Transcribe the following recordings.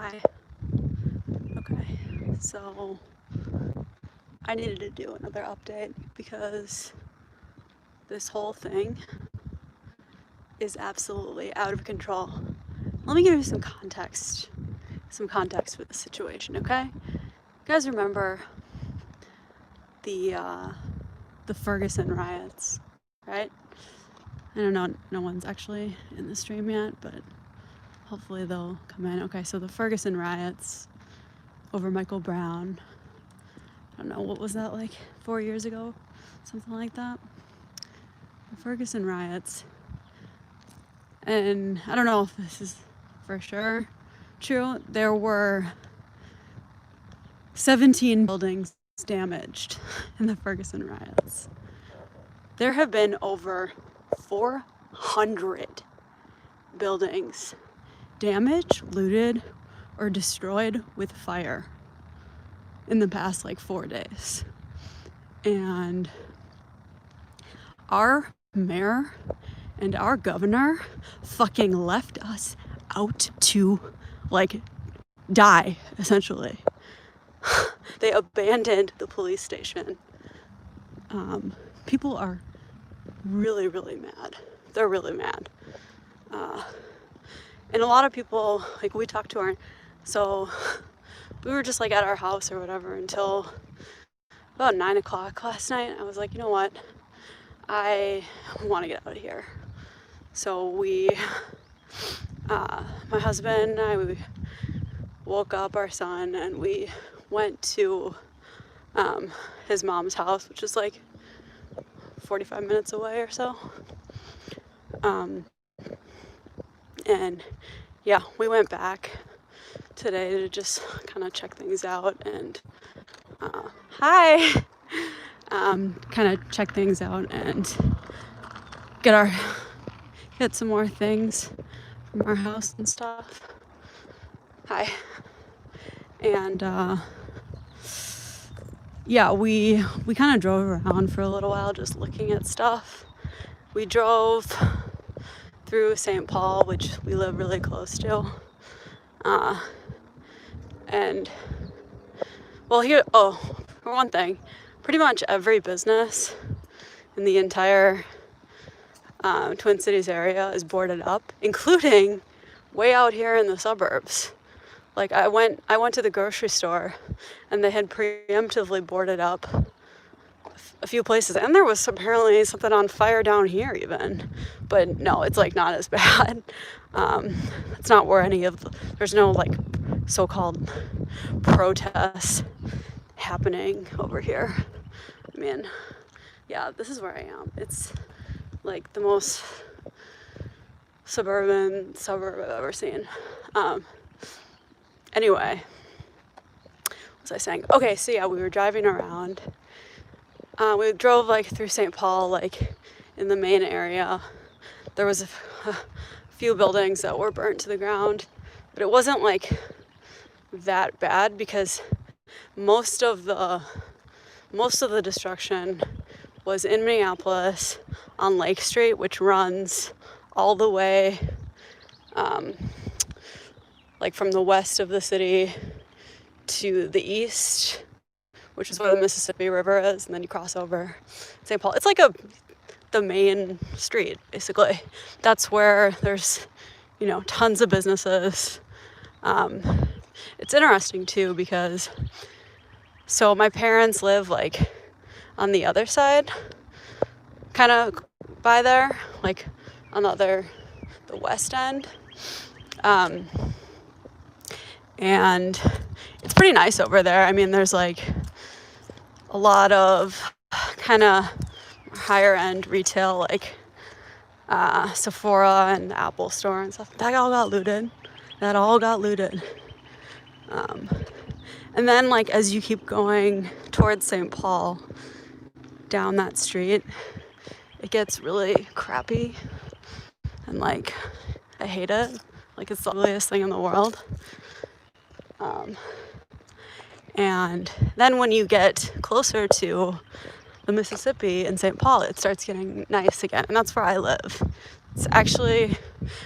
Hi. Okay, so I needed to do another update because this whole thing is absolutely out of control. Let me give you some context for the situation, okay? You guys remember the Ferguson riots, right? I don't know, no one's actually in the stream yet, but hopefully they'll come in. Okay, so the Ferguson riots over Michael Brown. I don't know, what was that, like 4 years ago? Something like that. The Ferguson riots. And I don't know if this is for sure true. There were 17 buildings damaged in the Ferguson riots. There have been over 400 buildings damaged, looted, or destroyed with fire in the past 4 days. And our mayor and our governor fucking left us out to die, essentially. They abandoned the police station. People are really, really mad. They're really mad. And a lot of people, we talked to so we were just at our house or whatever until about 9 o'clock last night. I was like, you know what? I want to get out of here. So my husband and I, we woke up our son and we went to his mom's house, which is 45 minutes away or so. And yeah, we went back today to just kind of check things out and kind of check things out and get some more things from our house and stuff. Hi. And yeah, we kind of drove around for a little while just looking at stuff. We drove through St. Paul, which we live really close to. And for one thing, pretty much every business in the entire Twin Cities area is boarded up, including way out here in the suburbs. I went to the grocery store and they had preemptively boarded up a few places, and there was apparently something on fire down here even, but no, it's not as bad. It's not where there's no so-called protests happening over here. I mean, yeah, this is where I am. It's the most suburban suburb I've ever seen. Anyway, what was I saying? Okay, so yeah, we were driving around. We drove through St. Paul, in the main area. There was a few buildings that were burnt to the ground, but it wasn't that bad because most of the destruction was in Minneapolis on Lake Street, which runs all the way from the west of the city to the east, which is where the Mississippi River is, and then you cross over St. Paul. It's the main street, basically. That's where there's, tons of businesses. It's interesting too because so my parents live on the other side, kind of by there, on the west end. And it's pretty nice over there. I mean, there's a lot of kind of higher end retail, Sephora and the Apple store and stuff. That all got looted. And then as you keep going towards St. Paul down that street, it gets really crappy. And I hate it. It's the ugliest thing in the world. And then when you get closer to the Mississippi in St. Paul, it starts getting nice again. And that's where I live. It's actually,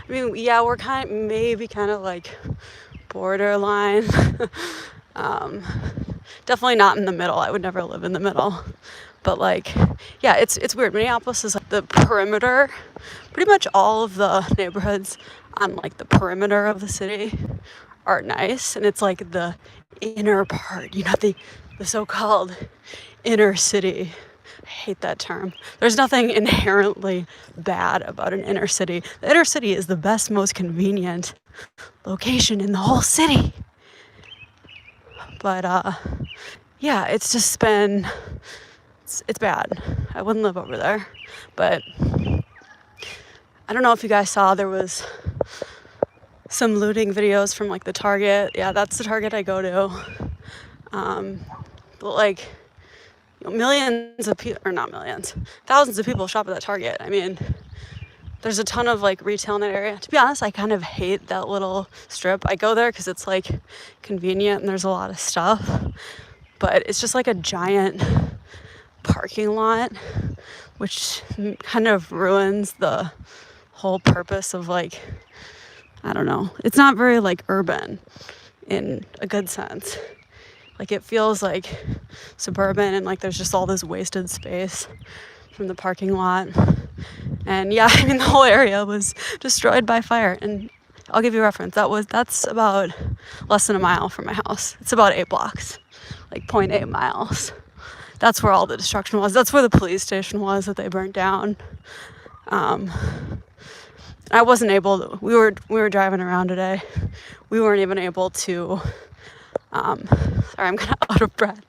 yeah, we're maybe kind of borderline. Definitely not in the middle. I would never live in the middle. But like, yeah, it's weird. Minneapolis is like the perimeter. Pretty much all of the neighborhoods on like the perimeter of the city are nice, and it's like the inner part, the so-called inner city. I hate that term. There's nothing inherently bad about an inner city. The inner city is the best, most convenient location in the whole city. But yeah, it's just been, it's bad. I wouldn't live over there. But I don't know if you guys saw, there was some looting videos from like the Target. Yeah, that's the Target I go to. But like millions of people, or not millions, thousands of people shop at that Target. I mean, there's a ton of like retail in that area. To be honest, I kind of hate that little strip. I go there because it's like convenient and there's a lot of stuff, but it's just like a giant parking lot, which kind of ruins the whole purpose of like, I don't know, it's not very like urban in a good sense. Like it feels like suburban, and like there's just all this wasted space from the parking lot. And yeah, I mean, the whole area was destroyed by fire. And I'll give you a reference. That's about less than a mile from my house. It's about 8 blocks, like 0.8 miles. That's where all the destruction was. That's where the police station was that they burnt down. I wasn't able to, we were driving around today. We weren't even able to, sorry, I'm kind of out of breath.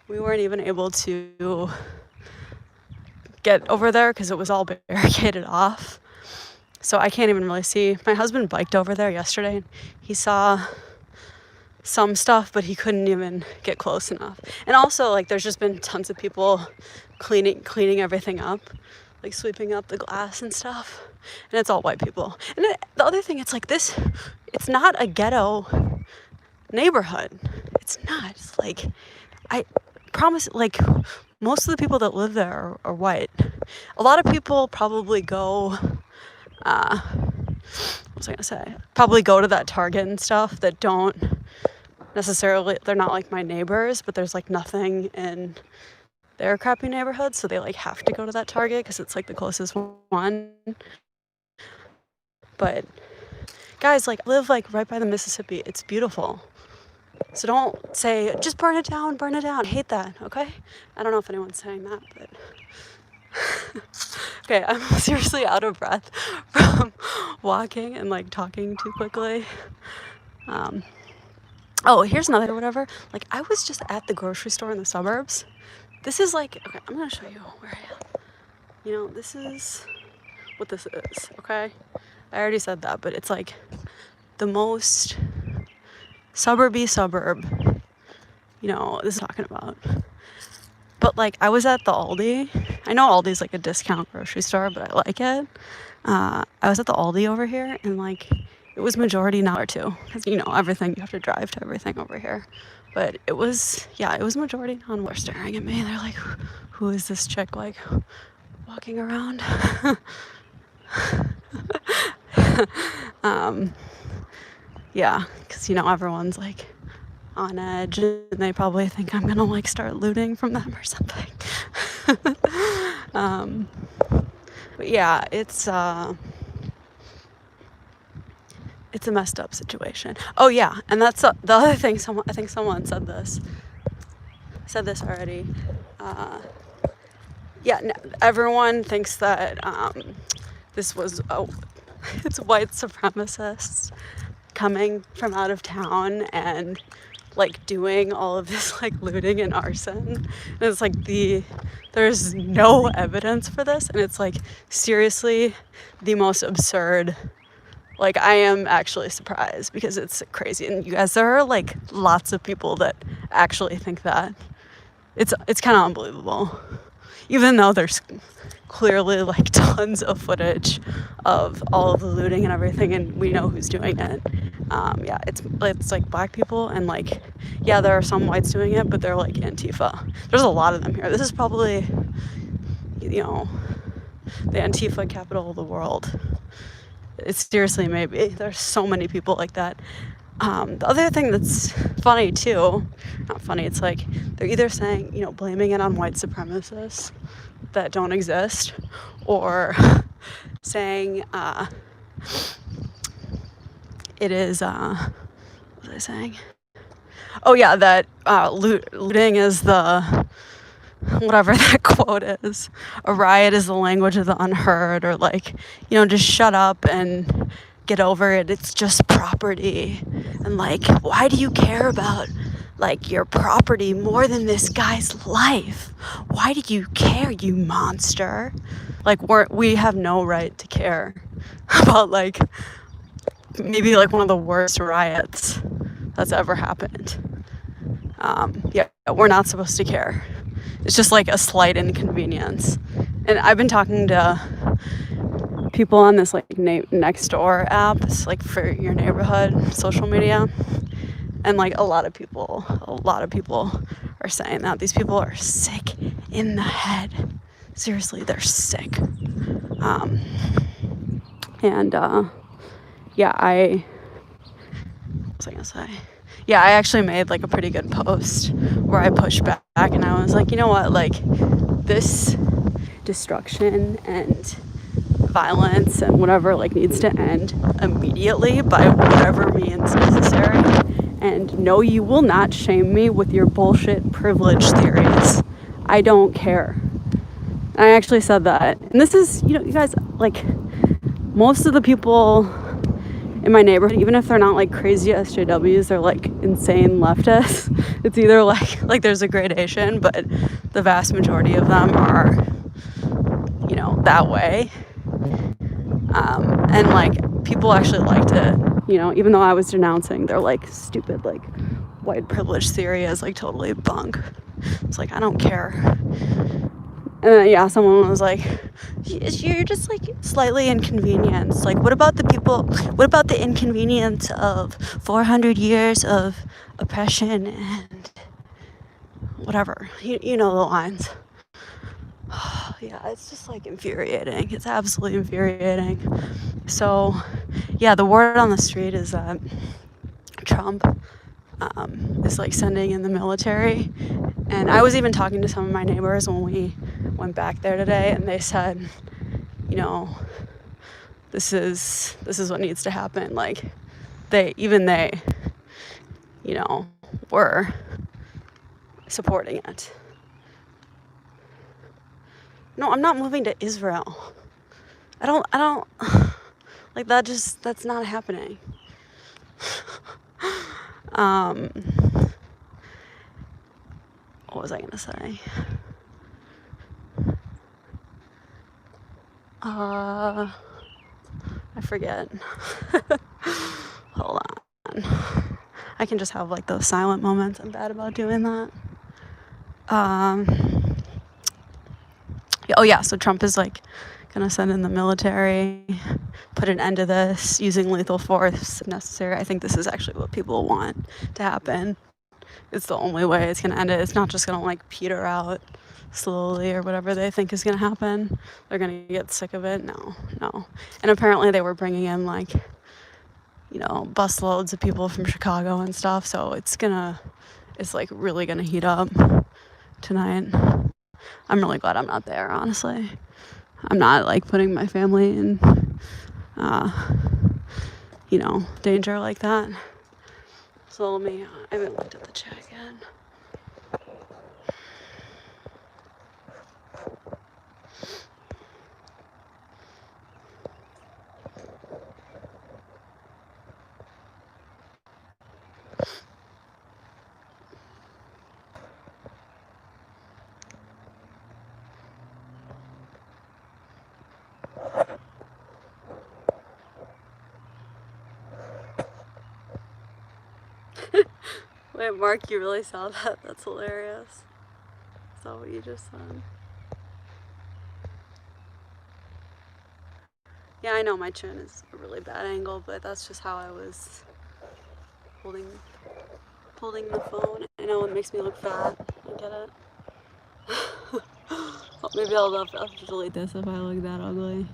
We weren't even able to get over there because it was all barricaded off. So I can't even really see. My husband biked over there yesterday. He saw some stuff, but he couldn't even get close enough. And also, like, there's just been tons of people cleaning everything up, like sweeping up the glass and stuff. And it's all white people. And the other thing, it's like this, it's not a ghetto neighborhood. It's not. It's like, I promise, like, most of the people that live there are white. A lot of people probably go, what was I gonna say? Probably go to that Target and stuff that don't necessarily, they're not like my neighbors, but there's like nothing in their crappy neighborhood, so they like have to go to that Target because it's like the closest one. But guys, like, live like right by the Mississippi. It's beautiful. So don't say, just burn it down. I hate that, okay? I don't know if anyone's saying that, but... Okay, I'm seriously out of breath from walking and, like, talking too quickly. Oh, here's another whatever. Like, I was just at the grocery store in the suburbs. This is, like... Okay, I'm gonna show you where I am. You know, this is what this is, okay? I already said that, but it's, like, the most... suburby suburb, you know, this is talking about. But like, I was at the Aldi. I know Aldi's like a discount grocery store, but I like it. I was at the Aldi over here, and like, it was majority not or two, because you know, everything, you have to drive to everything over here. But it was, yeah, it was majority non. They're staring at me. They're like, who is this chick like walking around? Yeah, because, you know, everyone's, like, on edge, and they probably think I'm gonna, like, start looting from them or something. But, yeah, it's a messed up situation. Oh, yeah, and that's the other thing, I think someone said this already. Yeah, everyone thinks that this was, it's white supremacists coming from out of town and like doing all of this like looting and arson, and it's like there's no evidence for this, and it's like seriously the most absurd. Like, I am actually surprised because it's crazy, and you guys, there are like lots of people that actually think that. It's kind of unbelievable, even though there's clearly like tons of footage of all of the looting and everything, and we know who's doing it. Yeah, it's like black people, and like, yeah, there are some whites doing it, but they're like Antifa. There's a lot of them here. This is probably, you know, the Antifa capital of the world. It's seriously, maybe. There's so many people like that. The other thing that's funny too, not funny, it's like they're either saying, blaming it on white supremacists that don't exist, or saying it is, what was I saying? Oh yeah, that looting is the, whatever that quote is, a riot is the language of the unheard, or like, just shut up and get over it, it's just property. And like, why do you care about like your property more than this guy's life? Why do you care, you monster? Like, we have no right to care about like maybe like one of the worst riots that's ever happened. Yeah, we're not supposed to care. It's just like a slight inconvenience. And I've been talking to people on this like Nextdoor app. It's like for your neighborhood social media, and like a lot of people are saying that these people are sick in the head. Seriously, they're sick. And yeah, what was I gonna say? Yeah, I actually made like a pretty good post where I pushed back and I was like, you know what, like this destruction and violence and whatever like needs to end immediately by whatever means necessary. And no, you will not shame me with your bullshit privilege theories. I don't care. And I actually said that. And this is, you guys, like most of the people in my neighborhood, even if they're not like crazy SJWs, they're like insane leftists. It's either like there's a gradation, but the vast majority of them are, that way. And like people actually liked it, even though I was denouncing their like stupid like white privilege theory as like totally bunk. It's like, I don't care. And then yeah, someone was like, you're just like slightly inconvenienced. Like, what about the inconvenience of 400 years of oppression and whatever, you know the lines. Yeah, it's just like infuriating. It's absolutely infuriating. So yeah, the word on the street is that Trump is like sending in the military. And I was even talking to some of my neighbors when we went back there today, and they said, this is what needs to happen. Like they were supporting it. No, I'm not moving to Israel. I don't like that. That's not happening. What was I gonna say? I forget. Hold on. I can just have like those silent moments. I'm bad about doing that. Oh yeah, so Trump is like gonna send in the military, put an end to this, using lethal force if necessary. I think this is actually what people want to happen. It's the only way it's gonna end it. It's not just gonna like peter out slowly or whatever they think is gonna happen. They're gonna get sick of it. No. And apparently they were bringing in like, busloads of people from Chicago and stuff. So it's like really gonna heat up tonight. I'm really glad I'm not there, honestly. I'm not like putting my family in, danger like that. So I haven't looked at the chat yet. Wait, Mark, you really saw that? That's hilarious. Is that what you just said? Yeah, I know my chin is a really bad angle, but that's just how I was holding the phone. I know it makes me look fat. I get it. Oh, maybe I'll have to delete this if I look that ugly.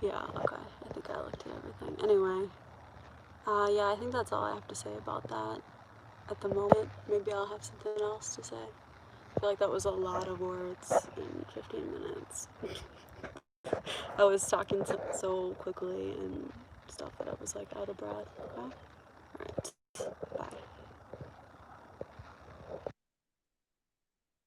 Yeah, okay. I think I looked at everything. Anyway, yeah, I think that's all I have to say about that at the moment. Maybe I'll have something else to say. I feel like that was a lot of words in 15 minutes. I was talking so quickly and stuff that I was like out of breath. Okay? Alright.